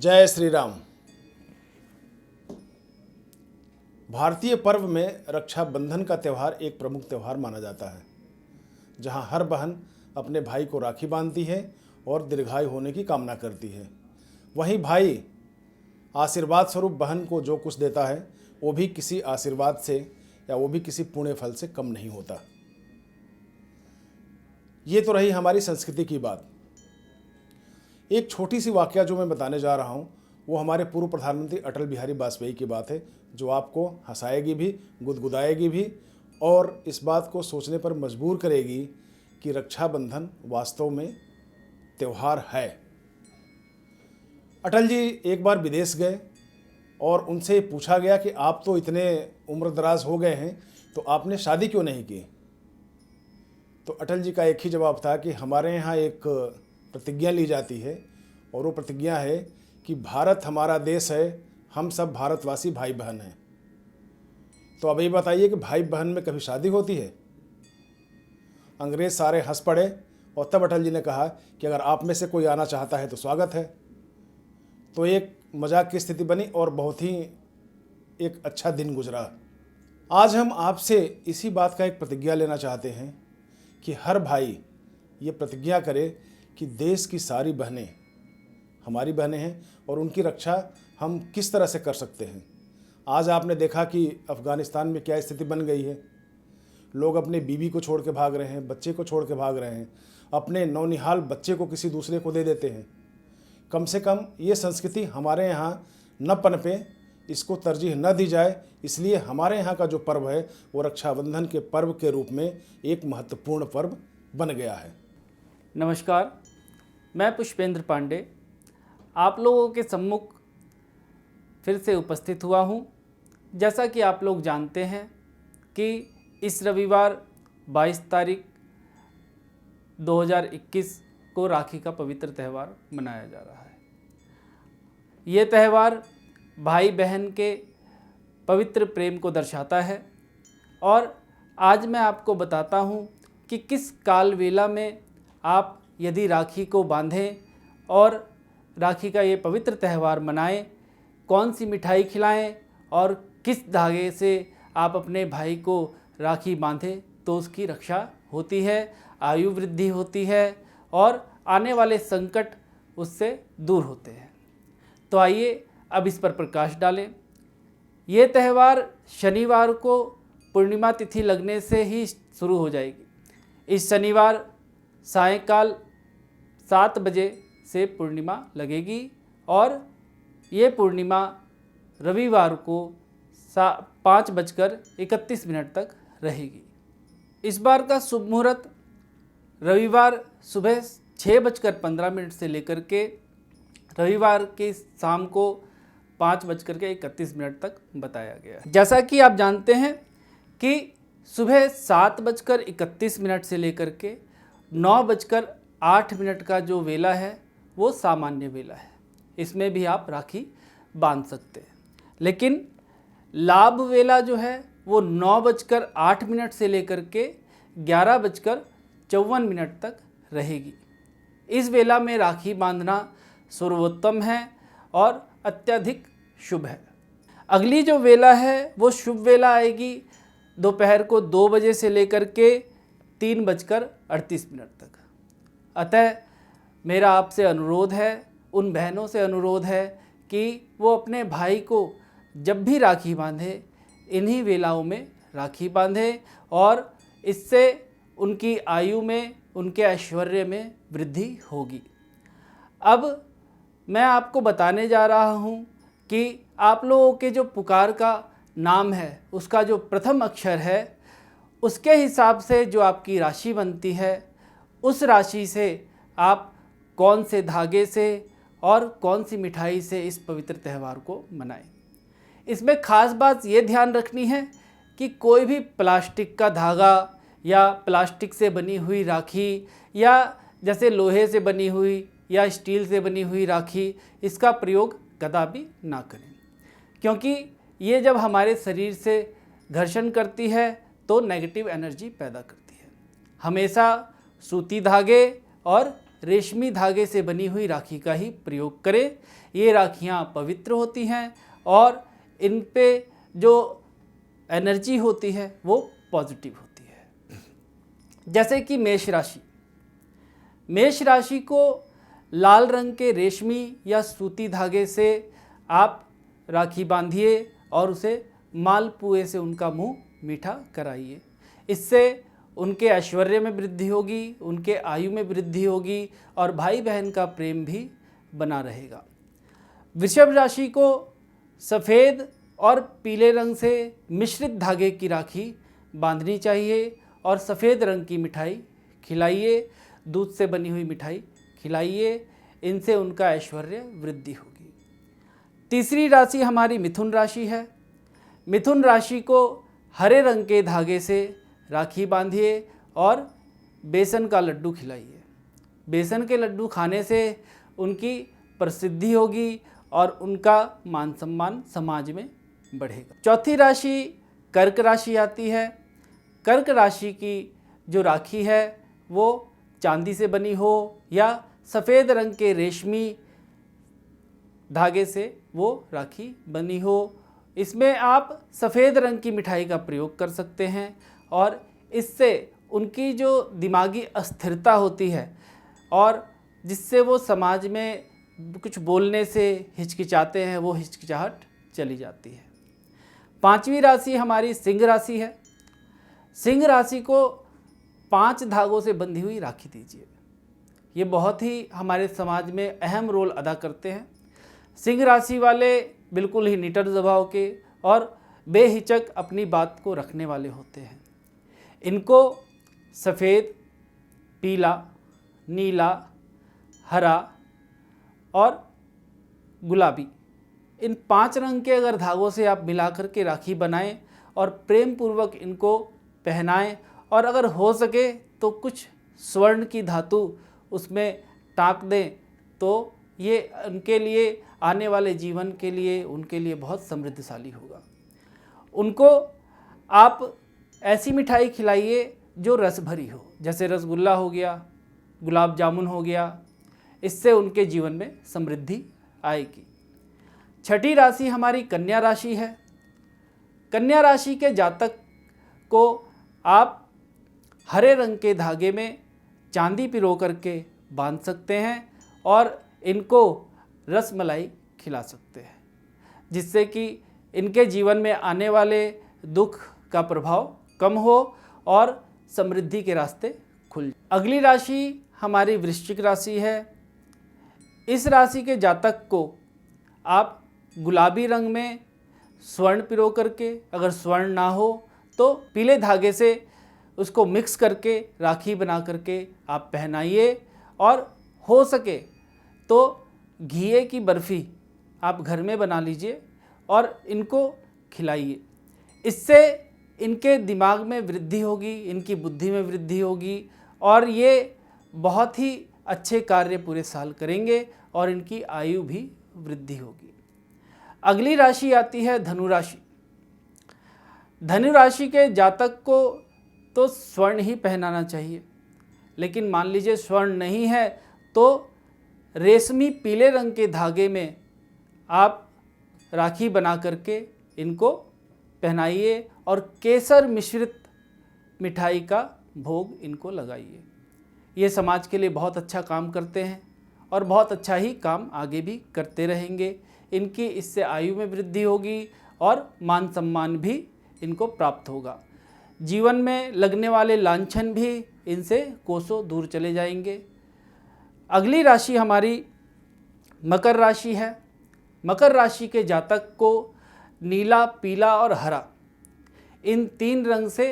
जय श्री राम। भारतीय पर्व में रक्षाबंधन का त्यौहार एक प्रमुख त्यौहार माना जाता है, जहां हर बहन अपने भाई को राखी बांधती है और दीर्घायु होने की कामना करती है। वहीं भाई आशीर्वाद स्वरूप बहन को जो कुछ देता है वो भी किसी आशीर्वाद से या वो भी किसी पुण्य फल से कम नहीं होता। ये तो रही हमारी संस्कृति की बात। एक छोटी सी वाकया जो मैं बताने जा रहा हूँ वो हमारे पूर्व प्रधानमंत्री अटल बिहारी वाजपेयी की बात है, जो आपको हंसाएगी भी, गुदगुदाएगी भी और इस बात को सोचने पर मजबूर करेगी कि रक्षाबंधन वास्तव में त्यौहार है। अटल जी एक बार विदेश गए और उनसे पूछा गया कि आप तो इतने उम्रदराज हो गए हैं तो आपने शादी क्यों नहीं की। तो अटल जी का एक ही जवाब था कि हमारे यहाँ एक प्रतिज्ञा ली जाती है और वो प्रतिज्ञा है कि भारत हमारा देश है, हम सब भारतवासी भाई बहन हैं। तो अब ये बताइए कि भाई बहन में कभी शादी होती है? अंग्रेज सारे हंस पड़े और तब अटल जी ने कहा कि अगर आप में से कोई आना चाहता है तो स्वागत है। तो एक मजाक की स्थिति बनी और बहुत ही एक अच्छा दिन गुजरा। आज हम आपसे इसी बात का एक प्रतिज्ञा लेना चाहते हैं कि हर भाई ये प्रतिज्ञा करे कि देश की सारी बहनें हमारी बहनें हैं और उनकी रक्षा हम किस तरह से कर सकते हैं। आज आपने देखा कि अफ़गानिस्तान में क्या स्थिति बन गई है। लोग अपने बीवी को छोड़ के भाग रहे हैं, बच्चे को छोड़ के भाग रहे हैं, अपने नौनिहाल बच्चे को किसी दूसरे को दे देते हैं। कम से कम ये संस्कृति हमारे यहाँ न पनपे, इसको तरजीह न दी जाए, इसलिए हमारे यहाँ का जो पर्व है वो रक्षाबंधन के पर्व के रूप में एक महत्वपूर्ण पर्व बन गया है। नमस्कार, मैं पुष्पेंद्र पांडे आप लोगों के सम्मुख फिर से उपस्थित हुआ हूँ। जैसा कि आप लोग जानते हैं कि इस रविवार 22 तारीख 2021 को राखी का पवित्र त्यौहार मनाया जा रहा है। ये त्यौहार भाई बहन के पवित्र प्रेम को दर्शाता है और आज मैं आपको बताता हूँ कि किस काल वेला में आप यदि राखी को बांधें और राखी का ये पवित्र त्यौहार मनाएं, कौन सी मिठाई खिलाएं और किस धागे से आप अपने भाई को राखी बांधें तो उसकी रक्षा होती है, आयु वृद्धि होती है और आने वाले संकट उससे दूर होते हैं। तो आइए अब इस पर प्रकाश डालें। ये त्यौहार शनिवार को पूर्णिमा तिथि लगने से ही शुरू हो जाएगी। इस शनिवार सायंकाल 7 बजे से पूर्णिमा लगेगी और ये पूर्णिमा रविवार को 5:31 तक रहेगी। इस बार का शुभ मुहूर्त रविवार सुबह 6:15 से लेकर के रविवार के शाम को 5:31 तक बताया गया है। जैसा कि आप जानते हैं कि सुबह 7:31 से लेकर के 9:08 का जो वेला है वो सामान्य वेला है। इसमें भी आप राखी बांध सकते हैं, लेकिन लाभ वेला जो है वो 9:08 से लेकर के 11:54 तक रहेगी। इस वेला में राखी बांधना सर्वोत्तम है और अत्यधिक शुभ है। अगली जो वेला है वो शुभ वेला आएगी दोपहर को 2 बजे से लेकर के 3:38 तक। अतः मेरा आपसे अनुरोध है, उन बहनों से अनुरोध है कि वो अपने भाई को जब भी राखी बांधे इन्हीं वेलाओं में राखी बांधे और इससे उनकी आयु में, उनके ऐश्वर्य में वृद्धि होगी। अब मैं आपको बताने जा रहा हूँ कि आप लोगों के जो पुकार का नाम है उसका जो प्रथम अक्षर है उसके हिसाब से जो आपकी राशि बनती है उस राशि से आप कौन से धागे से और कौन सी मिठाई से इस पवित्र त्यौहार को मनाएं। इसमें खास बात ये ध्यान रखनी है कि कोई भी प्लास्टिक का धागा या प्लास्टिक से बनी हुई राखी या जैसे लोहे से बनी हुई या स्टील से बनी हुई राखी, इसका प्रयोग कदापि ना करें, क्योंकि ये जब हमारे शरीर से घर्षण करती है तो नेगेटिव एनर्जी पैदा करती है। हमेशा सूती धागे और रेशमी धागे से बनी हुई राखी का ही प्रयोग करें। ये राखियाँ पवित्र होती हैं और इन पे जो एनर्जी होती है वो पॉजिटिव होती है। जैसे कि मेष राशि, मेष राशि को लाल रंग के रेशमी या सूती धागे से आप राखी बांधिए और उसे मालपुए से उनका मुंह मीठा कराइए। इससे उनके ऐश्वर्य में वृद्धि होगी, उनके आयु में वृद्धि होगी और भाई बहन का प्रेम भी बना रहेगा। वृषभ राशि को सफ़ेद और पीले रंग से मिश्रित धागे की राखी बांधनी चाहिए और सफ़ेद रंग की मिठाई खिलाइए, दूध से बनी हुई मिठाई खिलाइए। इनसे उनका ऐश्वर्य वृद्धि होगी। तीसरी राशि हमारी मिथुन राशि है। मिथुन राशि को हरे रंग के धागे से राखी बांधिए और बेसन का लड्डू खिलाइए। बेसन के लड्डू खाने से उनकी प्रसिद्धि होगी और उनका मान सम्मान समाज में बढ़ेगा। चौथी राशि कर्क राशि आती है। कर्क राशि की जो राखी है वो चांदी से बनी हो या सफ़ेद रंग के रेशमी धागे से वो राखी बनी हो। इसमें आप सफ़ेद रंग की मिठाई का प्रयोग कर सकते हैं और इससे उनकी जो दिमागी अस्थिरता होती है और जिससे वो समाज में कुछ बोलने से हिचकिचाते हैं, वो हिचकिचाहट चली जाती है। पांचवी राशि हमारी सिंह राशि है। सिंह राशि को 5 धागों से बंधी हुई राखी दीजिए। ये बहुत ही हमारे समाज में अहम रोल अदा करते हैं। सिंह राशि वाले बिल्कुल ही निडर स्वभाव के और बेहिचक अपनी बात को रखने वाले होते हैं। इनको सफ़ेद, पीला, नीला, हरा और गुलाबी, इन 5 रंग के अगर धागों से आप मिलाकर के राखी बनाएं और प्रेम पूर्वक इनको पहनाएं और अगर हो सके तो कुछ स्वर्ण की धातु उसमें टाँक दें तो ये उनके लिए आने वाले जीवन के लिए उनके लिए बहुत समृद्धशाली होगा। उनको आप ऐसी मिठाई खिलाइए जो रस भरी हो, जैसे रसगुल्ला हो गया, गुलाब जामुन हो गया। इससे उनके जीवन में समृद्धि आएगी। छठी राशि हमारी कन्या राशि है। कन्या राशि के जातक को आप हरे रंग के धागे में चांदी पिरो करके बांध सकते हैं और इनको रसमलाई खिला सकते हैं, जिससे कि इनके जीवन में आने वाले दुख का प्रभाव कम हो और समृद्धि के रास्ते खुल जाए। अगली राशि हमारी वृश्चिक राशि है। इस राशि के जातक को आप गुलाबी रंग में स्वर्ण पिरो करके, अगर स्वर्ण ना हो तो पीले धागे से उसको मिक्स करके राखी बना करके आप पहनाइए और हो सके तो घिए की बर्फ़ी आप घर में बना लीजिए और इनको खिलाइए। इससे इनके दिमाग में वृद्धि होगी, इनकी बुद्धि में वृद्धि होगी और ये बहुत ही अच्छे कार्य पूरे साल करेंगे और इनकी आयु भी वृद्धि होगी। अगली राशि आती है धनु राशि। धनु राशि के जातक को तो स्वर्ण ही पहनाना चाहिए, लेकिन मान लीजिए स्वर्ण नहीं है तो रेशमी पीले रंग के धागे में आप राखी बना करके इनको पहनाइए और केसर मिश्रित मिठाई का भोग इनको लगाइए। ये समाज के लिए बहुत अच्छा काम करते हैं और बहुत अच्छा ही काम आगे भी करते रहेंगे। इनकी इससे आयु में वृद्धि होगी और मान सम्मान भी इनको प्राप्त होगा। जीवन में लगने वाले लांछन भी इनसे कोसों दूर चले जाएंगे। अगली राशि हमारी मकर राशि है। मकर राशि के जातक को नीला, पीला और हरा, इन 3 रंग से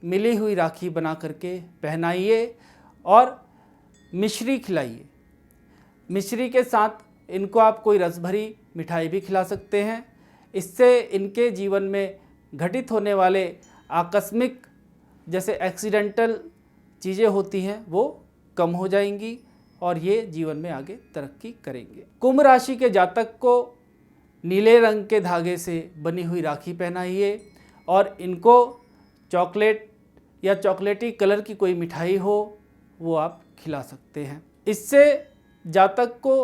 मिली हुई राखी बना करके पहनाइए और मिश्री खिलाइए। मिश्री के साथ इनको आप कोई रस भरी मिठाई भी खिला सकते हैं। इससे इनके जीवन में घटित होने वाले आकस्मिक जैसे एक्सीडेंटल चीज़ें होती हैं वो कम हो जाएंगी और ये जीवन में आगे तरक्की करेंगे। कुंभ राशि के जातक को नीले रंग के धागे से बनी हुई राखी पहनाइए और इनको चॉकलेट या चॉकलेटी कलर की कोई मिठाई हो वो आप खिला सकते हैं। इससे जातक को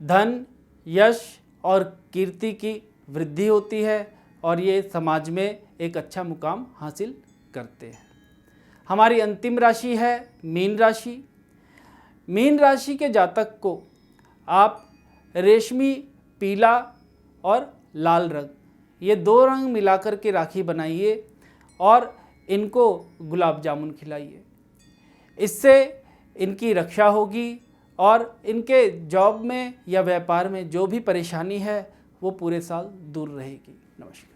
धन, यश और कीर्ति की वृद्धि होती है और ये समाज में एक अच्छा मुकाम हासिल करते हैं। हमारी अंतिम राशि है मीन राशि। मीन राशि के जातक को आप रेशमी पीला और लाल रंग, ये 2 रंग मिलाकर के राखी बनाइए और इनको गुलाब जामुन खिलाइए। इससे इनकी रक्षा होगी और इनके जॉब में या व्यापार में जो भी परेशानी है वो पूरे साल दूर रहेगी। नमस्कार।